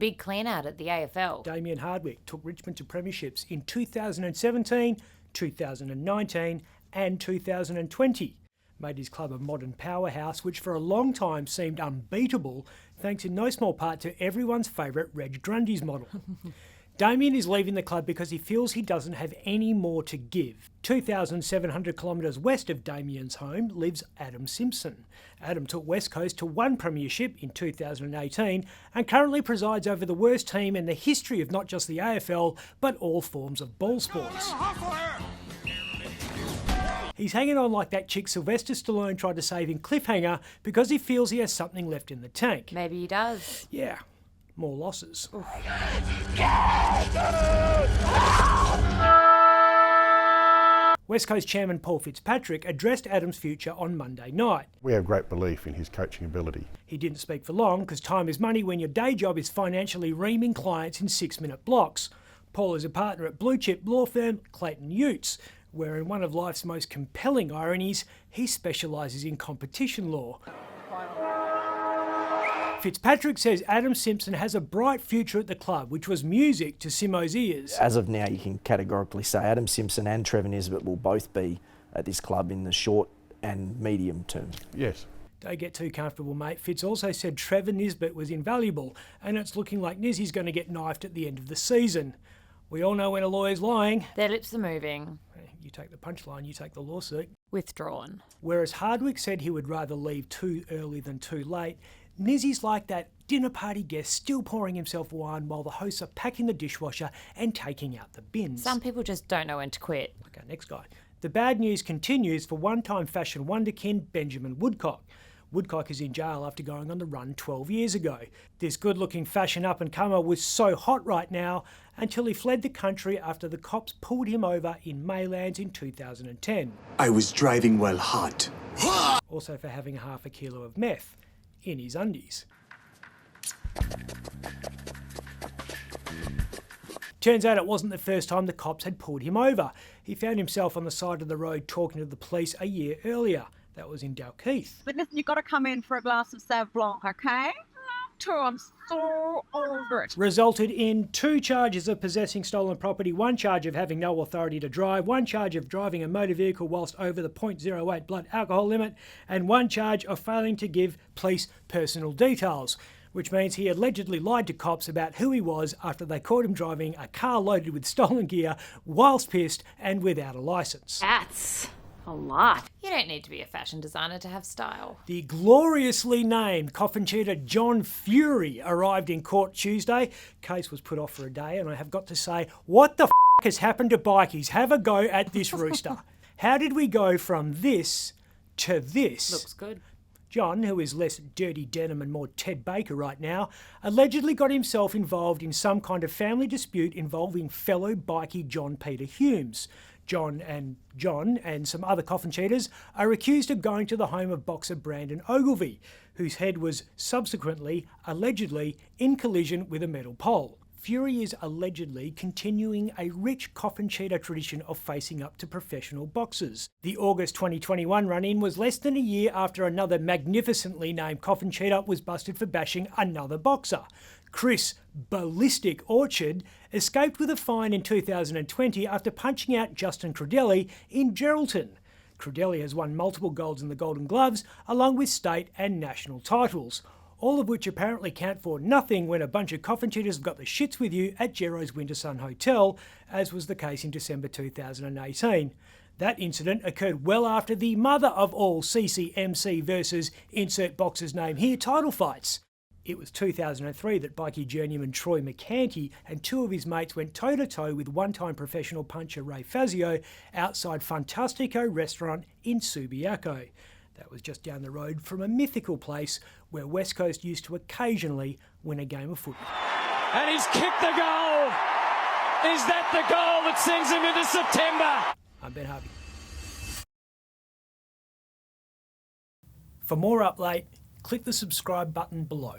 big clean-out at the AFL. Damian Hardwick took Richmond to premierships in 2017, 2019 and 2020. Made his club a modern powerhouse which for a long time seemed unbeatable, thanks in no small part to everyone's favourite Reg Grundy's model. Damian is leaving the club because he feels he doesn't have any more to give. 2,700 kilometres west of Damian's home lives Adam Simpson. Adam took West Coast to one premiership in 2018 and currently presides over the worst team in the history of not just the AFL, but all forms of ball sports. He's hanging on like that chick Sylvester Stallone tried to save in Cliffhanger because he feels he has something left in the tank. Maybe he does. Yeah, more losses. Oof. West Coast chairman Paul Fitzpatrick addressed Adam's future on Monday night. We have great belief in his coaching ability. He didn't speak for long because time is money when your day job is financially reaming clients in 6-minute blocks. Paul is a partner at blue chip law firm Clayton Utz, where in one of life's most compelling ironies, he specialises in competition law. Fitzpatrick says Adam Simpson has a bright future at the club, which was music to Simo's ears. As of now, you can categorically say Adam Simpson and Trevor Nisbet will both be at this club in the short and medium term. Yes. Don't get too comfortable, mate. Fitz also said Trevor Nisbet was invaluable, and it's looking like Nizzy's going to get knifed at the end of the season. We all know when a lawyer's lying. Their lips are moving. You take the punchline, you take the lawsuit. Withdrawn. Whereas Hardwick said he would rather leave too early than too late, Nizzy's like that dinner party guest still pouring himself wine while the hosts are packing the dishwasher and taking out the bins. Some people just don't know when to quit. Okay, next guy. The bad news continues for one-time fashion wonderkin Benjamin Woodcock. Woodcock is in jail after going on the run 12 years ago. This good-looking fashion up-and-comer was so hot right now until he fled the country after the cops pulled him over in Maylands in 2010. I was driving while hot. Also for having half a kilo of meth in his undies. Turns out it wasn't the first time the cops had pulled him over. He found himself on the side of the road talking to the police a year earlier. That was in Dalkeith. But listen, you've got to come in for a glass of Sauv Blanc, okay? I'm so over it. Resulted in 2 charges of possessing stolen property, 1 charge of having no authority to drive, 1 charge of driving a motor vehicle whilst over the 0.08 blood alcohol limit, and 1 charge of failing to give police personal details, which means he allegedly lied to cops about who he was after they caught him driving a car loaded with stolen gear whilst pissed and without a licence. That's a lot. You don't need to be a fashion designer to have style. The gloriously named Coffin Cheater John Fury arrived in court Tuesday. Case was put off for a day, and I have got to say, what the f*** has happened to bikies? Have a go at this rooster. How did we go from this to this? Looks good. John, who is less dirty denim and more Ted Baker right now, allegedly got himself involved in some kind of family dispute involving fellow bikie John Peter Humes. John and some other Coffin Cheaters are accused of going to the home of boxer Brandon Ogilvie, whose head was subsequently, allegedly, in collision with a metal pole. Fury is allegedly continuing a rich Coffin Cheater tradition of facing up to professional boxers. The August 2021 run-in was less than a year after another magnificently named Coffin Cheater was busted for bashing another boxer. Chris Ballistic Orchard escaped with a fine in 2020 after punching out Justin Crudelli in Geraldton. Crudelli has won multiple golds in the Golden Gloves, along with state and national titles, all of which apparently count for nothing when a bunch of Coffin Cheaters have got the shits with you at Gero's Winter Sun Hotel, as was the case in December 2018. That incident occurred well after the mother of all CCMC versus insert boxer's name here title fights. It was 2003 that bikie journeyman Troy McCanty and 2 of his mates went toe-to-toe with one-time professional puncher Ray Fazio outside Fantastico restaurant in Subiaco. That was just down the road from a mythical place where West Coast used to occasionally win a game of footy. And he's kicked the goal! Is that the goal that sends him into September? I'm Ben Harvey. For more Up Late, click the subscribe button below.